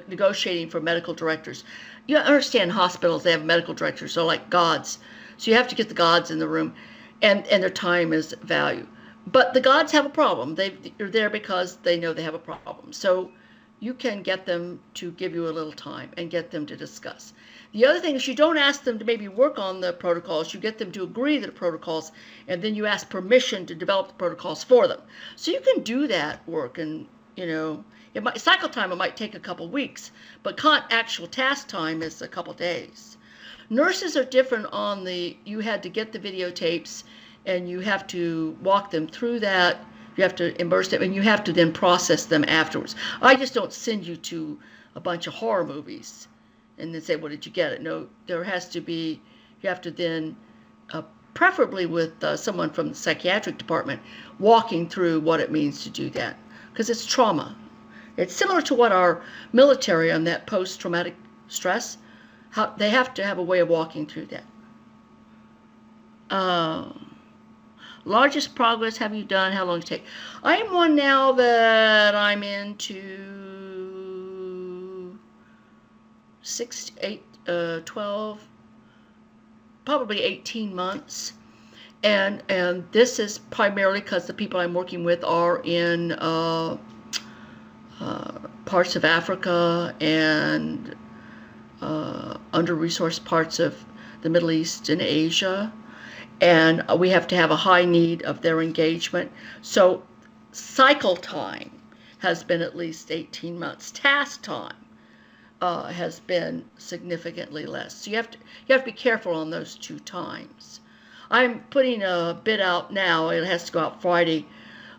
negotiating for medical directors. You understand hospitals, they have medical directors, they're like gods. So you have to get the gods in the room, and their time is value. But the gods have a problem. They're there because they know they have a problem. So you can get them to give you a little time and get them to discuss. The other thing is you don't ask them to maybe work on the protocols. You get them to agree to the protocols, and then you ask permission to develop the protocols for them. So you can do that work, and cycle time, it might take a couple weeks, but actual task time is a couple days. Nurses are different on you had to get the videotapes, and you have to walk them through that. You have to immerse them, and you have to then process them afterwards. I just don't send you to a bunch of horror movies and then say, well, did you get it? No, there has to be, you have to then, preferably with someone from the psychiatric department, walking through what it means to do that, because it's trauma. It's similar to what our military on that post-traumatic stress, how they have to have a way of walking through that. Largest progress have you done? How long did it take? I am one now that I'm into 6, 8, 12, probably 18 months. And this is primarily because the people I'm working with are in parts of Africa and under-resourced parts of the Middle East and Asia. And we have to have a high need of their engagement. So cycle time has been at least 18 months. Task time has been significantly less. So you have to be careful on those two times. I'm putting a bid out now. It has to go out Friday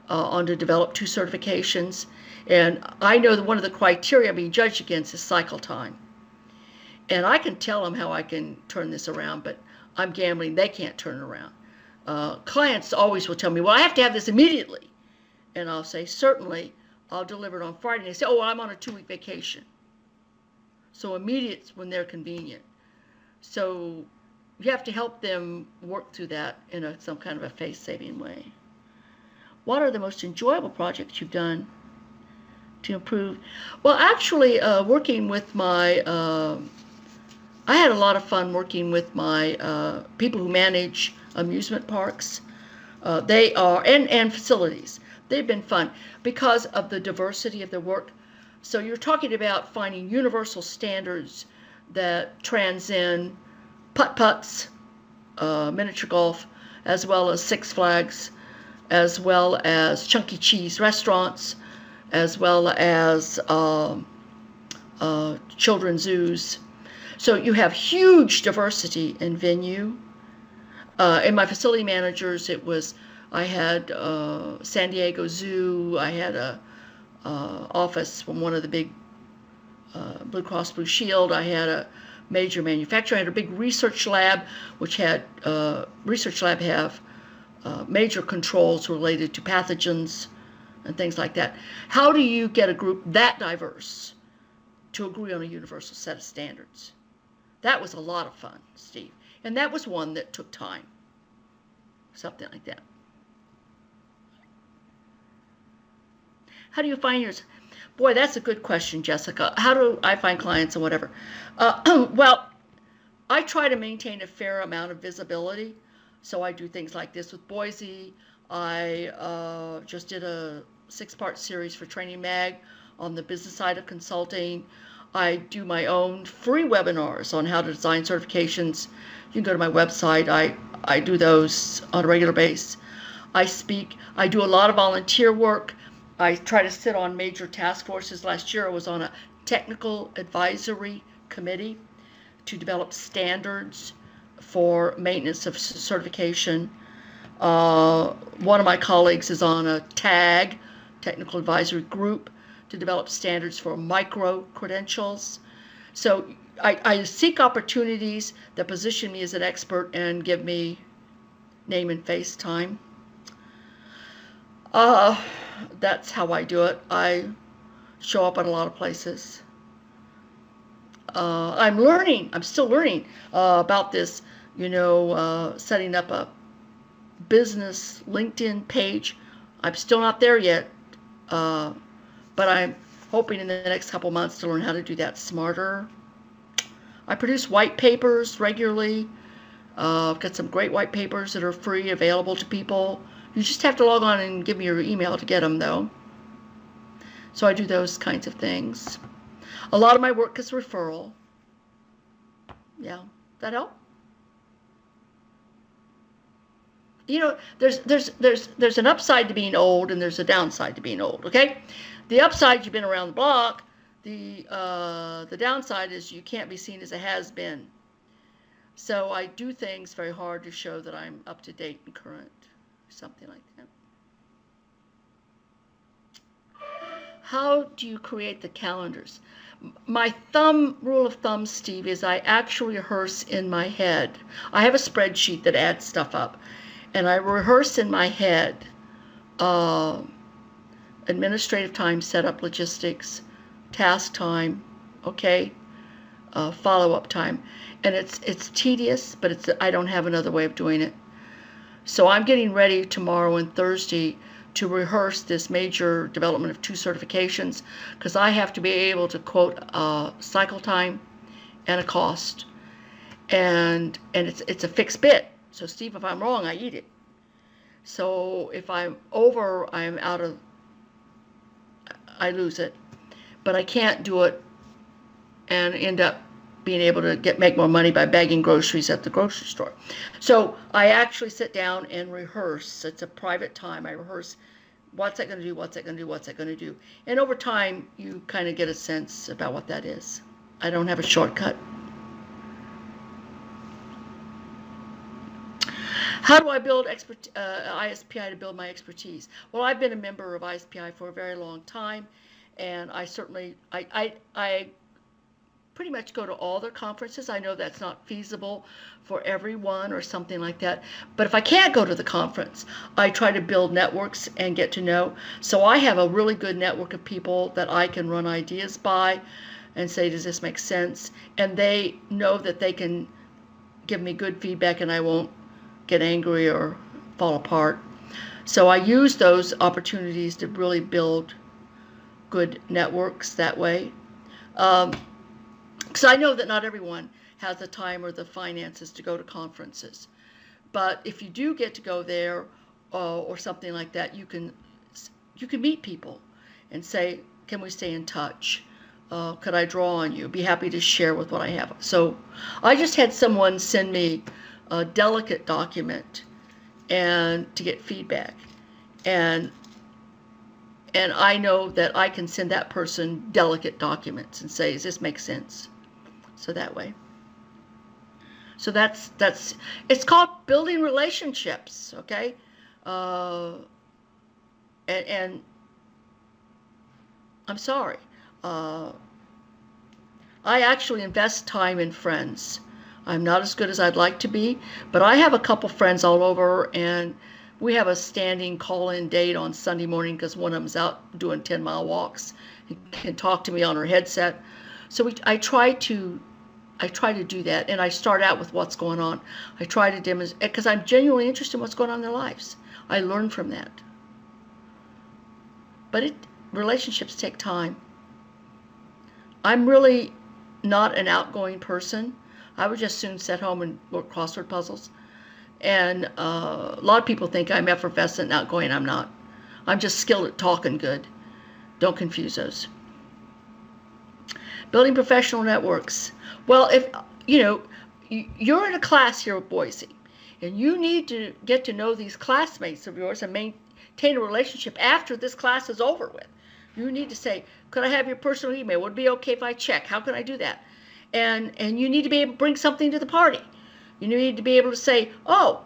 on to develop 2 certifications. And I know that one of the criteria I'm being judged against is cycle time. And I can tell them how I can turn this around, but I'm gambling they can't turn it around. Clients always will tell me, well, I have to have this immediately. And I'll say, certainly, I'll deliver it on Friday. And they say, oh, well, I'm on a 2-week vacation. So immediate's when they're convenient. So you have to help them work through that in some kind of a face-saving way. What are the most enjoyable projects you've done to improve? Well, actually, working with my, I had a lot of fun working with my people who manage amusement parks. They are, and facilities. They've been fun because of the diversity of their work. So you're talking about finding universal standards that transcend putt-putts, miniature golf, as well as Six Flags, as well as Chuck E. Cheese restaurants, as well as children's zoos. So you have huge diversity in venue. In my facility managers, I had San Diego Zoo. I had a office from one of the big Blue Cross Blue Shield. I had a major manufacturer. I had a big research lab, which had have major controls related to pathogens and things like that. How do you get a group that diverse to agree on a universal set of standards? That was a lot of fun, Steve. And that was one that took time. Something like that. How do you find yours? Boy, that's a good question, Jessica. How do I find clients and whatever? Well, I try to maintain a fair amount of visibility. So I do things like this with Boise. I just did a 6-part series for Training Mag on the business side of consulting. I do my own free webinars on how to design certifications. You can go to my website. I do those on a regular basis. I speak. I do a lot of volunteer work. I try to sit on major task forces. Last year I was on a technical advisory committee to develop standards for maintenance of certification. One of my colleagues is on a TAG, technical advisory group, to develop standards for micro-credentials. So I seek opportunities that position me as an expert and give me name and face time. That's how I do it. I show up at a lot of places. I'm still learning about this, setting up a business LinkedIn page. I'm still not there yet, but I'm hoping in the next couple months to learn how to do that smarter. I produce white papers regularly. I've got some great white papers that are free, available to people. You just have to log on and give me your email to get them, though. So I do those kinds of things. A lot of my work is referral. Yeah, that help? There's an upside to being old and there's a downside to being old. Okay, the upside, you've been around the block. The downside is you can't be seen as a has-been. So I do things very hard to show that I'm up to date and current, something like that. How do you create the calendars? My rule of thumb, Steve, is I actually rehearse in my head. I have a spreadsheet that adds stuff up, and I rehearse in my head administrative time, setup, logistics, task time, okay, follow-up time. And it's tedious, but I don't have another way of doing it. So I'm getting ready tomorrow and Thursday to rehearse this major development of 2 certifications, because I have to be able to quote cycle time and a cost, and it's a fixed bit. So Steve, if I'm wrong, I eat it. So if I'm over, I lose it. But I can't do it and end up being able to make more money by bagging groceries at the grocery store. So I actually sit down and rehearse. It's a private time. I rehearse what's that going to do, what's that going to do, what's that going to do. And over time, you kind of get a sense about what that is. I don't have a shortcut. How do I build ISPI to build my expertise? Well, I've been a member of ISPI for a very long time, and I certainly, I pretty much go to all their conferences. I know that's not feasible for everyone or something like that. But if I can't go to the conference, I try to build networks and get to know. So I have a really good network of people that I can run ideas by and say, does this make sense? And they know that they can give me good feedback and I won't get angry or fall apart. So I use those opportunities to really build good networks that way. Because I know that not everyone has the time or the finances to go to conferences. But if you do get to go there or something like that, you can meet people and say, can we stay in touch? Could I draw on you? Be happy to share with what I have. So I just had someone send me a delicate document and to get feedback. And I know that I can send that person delicate documents and say, does this make sense? So that way. So that's it's called building relationships, okay? And I'm sorry. I actually invest time in friends. I'm not as good as I'd like to be, but I have a couple friends all over, and we have a standing call-in date on Sunday morning because one of them's out doing 10-mile walks and can talk to me on her headset. So I try to do that, and I start out with what's going on. I try to demonstrate, because I'm genuinely interested in what's going on in their lives. I learn from that. But relationships take time. I'm really not an outgoing person. I would just soon sit home and work crossword puzzles. And a lot of people think I'm effervescent and outgoing. I'm not. I'm just skilled at talking good. Don't confuse those. Building professional networks. Well, if you're in a class here at Boise, and you need to get to know these classmates of yours and maintain a relationship after this class is over with, you need to say, could I have your personal email? Would it be okay if I check? How can I do that? And you need to be able to bring something to the party. You need to be able to say, oh,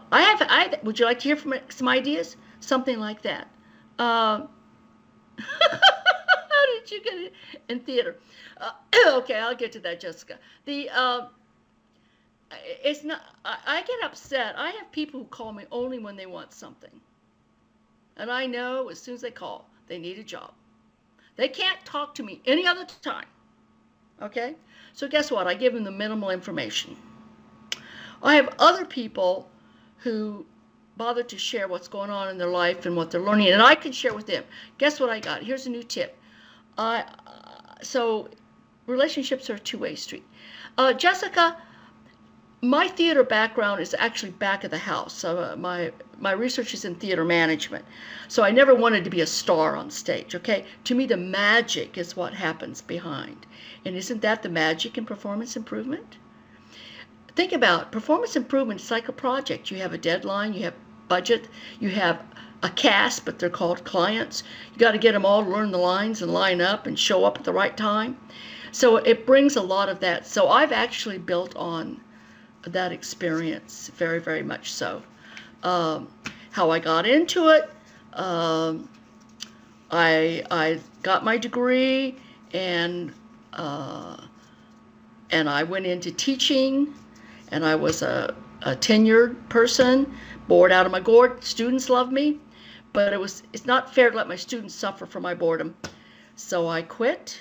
would you like to hear some ideas? Something like that. How did you get it in theater? Okay, I'll get to that, Jessica. It's not. I get upset. I have people who call me only when they want something, and I know as soon as they call, they need a job. They can't talk to me any other time. Okay, so guess what? I give them the minimal information. I have other people who bother to share what's going on in their life and what they're learning, and I can share with them. Guess what I got? Here's a new tip. So relationships are a two-way street. Jessica, my theater background is actually back of the house. So my research is in theater management. So I never wanted to be a star on stage, okay? To me, the magic is what happens behind. And isn't that the magic in performance improvement? Think about performance improvement. It's like a project. You have a deadline, you have budget, you have a cast, but they're called clients. You got to get them all to learn the lines and line up and show up at the right time. So it brings a lot of that. So I've actually built on that experience very, very much so. How I got into it, I got my degree, and I went into teaching, and I was a tenured person, bored out of my gourd. Students love me, but it's not fair to let my students suffer for my boredom. So I quit.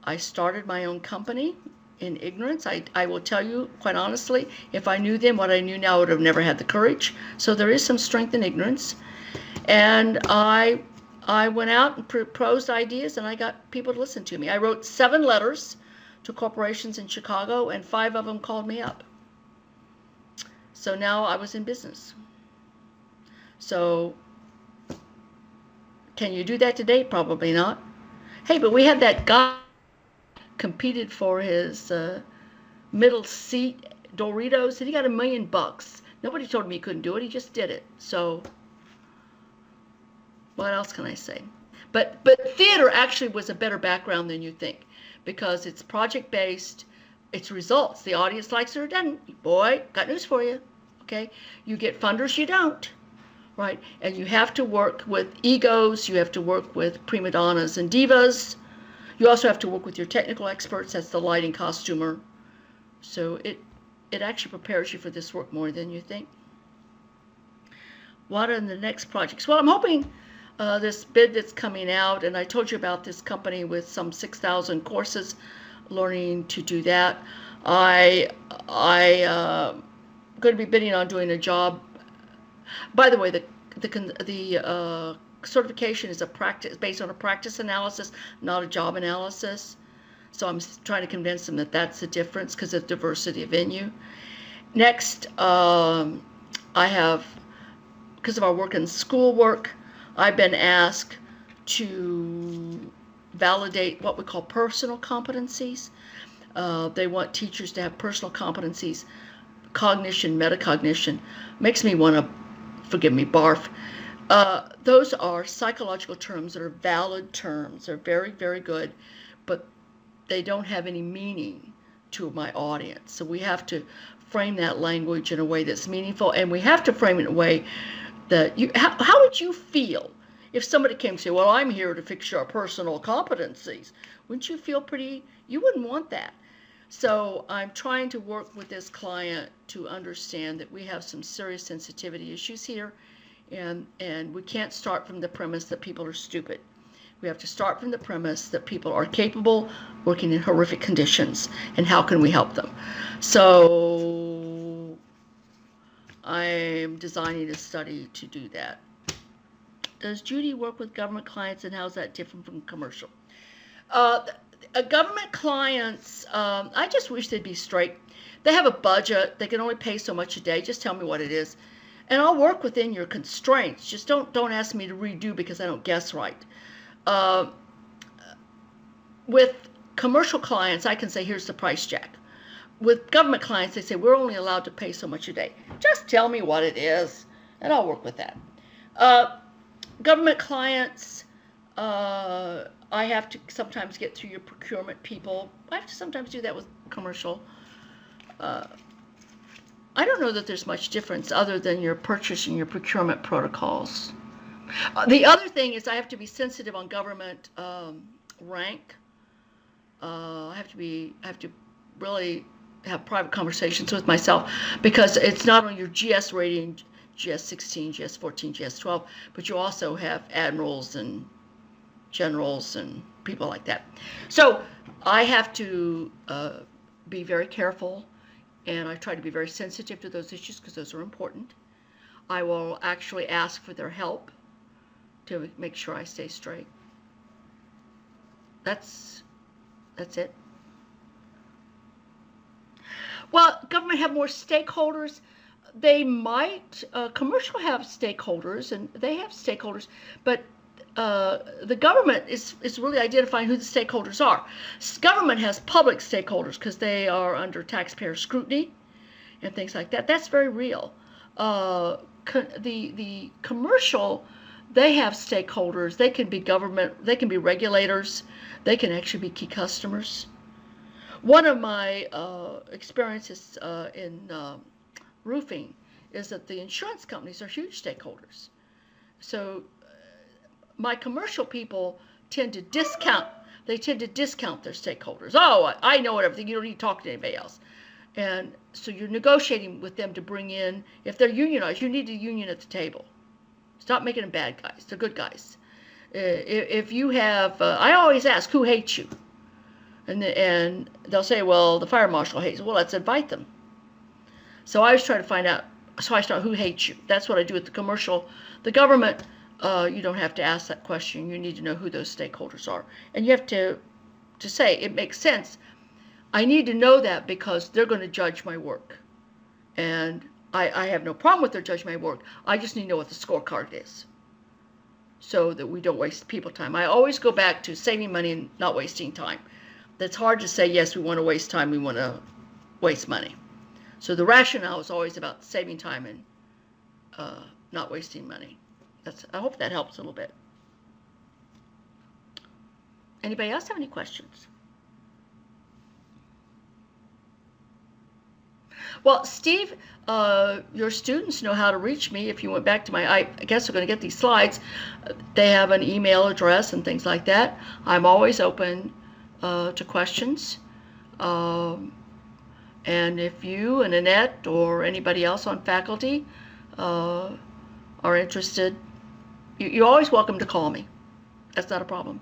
I started my own company in ignorance. I will tell you quite honestly, if I knew then what I knew now, I would have never had the courage. So there is some strength in ignorance. And I went out and proposed ideas, and I got people to listen to me. I wrote 7 letters to corporations in Chicago, and 5 of them called me up. So now I was in business. So can you do that today? Probably not. Hey, but we had that guy competed for his middle seat Doritos, and he got $1 million. Nobody told him he couldn't do it. He just did it. So what else can I say? But theater actually was a better background than you think, because it's project-based. It's results. The audience likes it or doesn't. Boy, got news for you. Okay? You get funders, you don't. Right? And you have to work with egos. You have to work with prima donnas and divas. You also have to work with your technical experts. That's the lighting costumer. So it actually prepares you for this work more than you think. What are the next projects? Well, I'm hoping this bid that's coming out, and I told you about this company with some 6,000 courses, learning to do that. I going to be bidding on doing a job. By the way, the certification is a practice based on a practice analysis, not a job analysis. So I'm trying to convince them that that's the difference because of diversity of venue. Next, I have, because of our work in schoolwork, I've been asked to validate what we call personal competencies. They want teachers to have personal competencies, cognition, metacognition. Makes me want to, forgive me, barf. Those are psychological terms that are valid terms. They're very, very good, but they don't have any meaning to my audience. So we have to frame that language in a way that's meaningful, and we have to frame it in a way that you, how would you feel if somebody came and said, well, I'm here to fix your personal competencies? Wouldn't you feel pretty, you wouldn't want that. So I'm trying to work with this client to understand that we have some serious sensitivity issues here, and we can't start from the premise that people are stupid. We have to start from the premise that people are capable, working in horrific conditions, and how can we help them? So I'm designing a study to do that. Does Judy work with government clients, and how's that different from commercial? Government clients, I just wish they'd be straight. They have a budget. They can only pay so much a day. Just tell me what it is, and I'll work within your constraints. Just don't ask me to redo because I don't guess right. With commercial clients, I can say, here's the price jack. With government clients, they say, we're only allowed to pay so much a day. Just tell me what it is, and I'll work with that. Government clients, I have to sometimes get through your procurement people. I have to sometimes do that with commercial. I don't know that there's much difference other than your purchase and your procurement protocols. The other thing is I have to be sensitive on government rank. I have to really have private conversations with myself, because it's not on your GS rating, GS 16, GS 14, GS 12, but you also have admirals and generals and people like that. So I have to be very careful, and I try to be very sensitive to those issues because those are important. I will actually ask for their help to make sure I stay straight. That's it. Well, government have more stakeholders. They might, commercial have stakeholders, and they have stakeholders, but the government is really identifying who the stakeholders are. Government has public stakeholders because they are under taxpayer scrutiny and things like that. That's very real. The commercial, they have stakeholders. They can be government, they can be regulators, they can actually be key customers. One of my experiences in roofing is that the insurance companies are huge stakeholders. So my commercial people tend to discount, their stakeholders. Oh, I know everything, you don't need to talk to anybody else. And so you're negotiating with them to bring in, if they're unionized, you need a union at the table. Stop making them bad guys. They're good guys. If you have, I always ask, who hates you? And they'll say, well, the fire marshal hates you. Well, let's invite them. So I always try to find out, so I start, who hates you? That's what I do with the commercial. The government, you don't have to ask that question. You need to know who those stakeholders are. And you have to say, it makes sense. I need to know that because they're going to judge my work. And I have no problem with their judging my work. I just need to know what the scorecard is so that we don't waste people time. I always go back to saving money and not wasting time. That's hard to say, yes, we want to waste time, we want to waste money. So the rationale is always about saving time and not wasting money. I hope that helps a little bit. Anybody else have any questions? Well, Steve, your students know how to reach me. If you went back to I guess we're going to get these slides. They have an email address and things like that. I'm always open to questions. And if you and Annette or anybody else on faculty are interested, you're always welcome to call me. That's not a problem.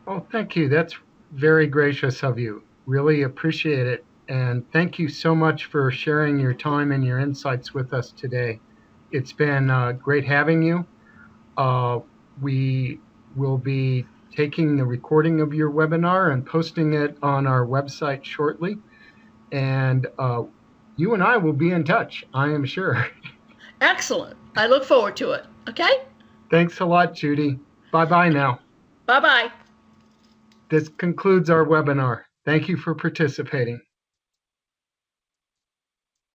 Oh, thank you. That's very gracious of you. Really appreciate it. And thank you so much for sharing your time and your insights with us today. It's been great having you. We will be taking the recording of your webinar and posting it on our website shortly. And you and I will be in touch, I am sure. Excellent. I look forward to it. Okay? Thanks a lot, Judy. Bye-bye now. Bye-bye. This concludes our webinar. Thank you for participating.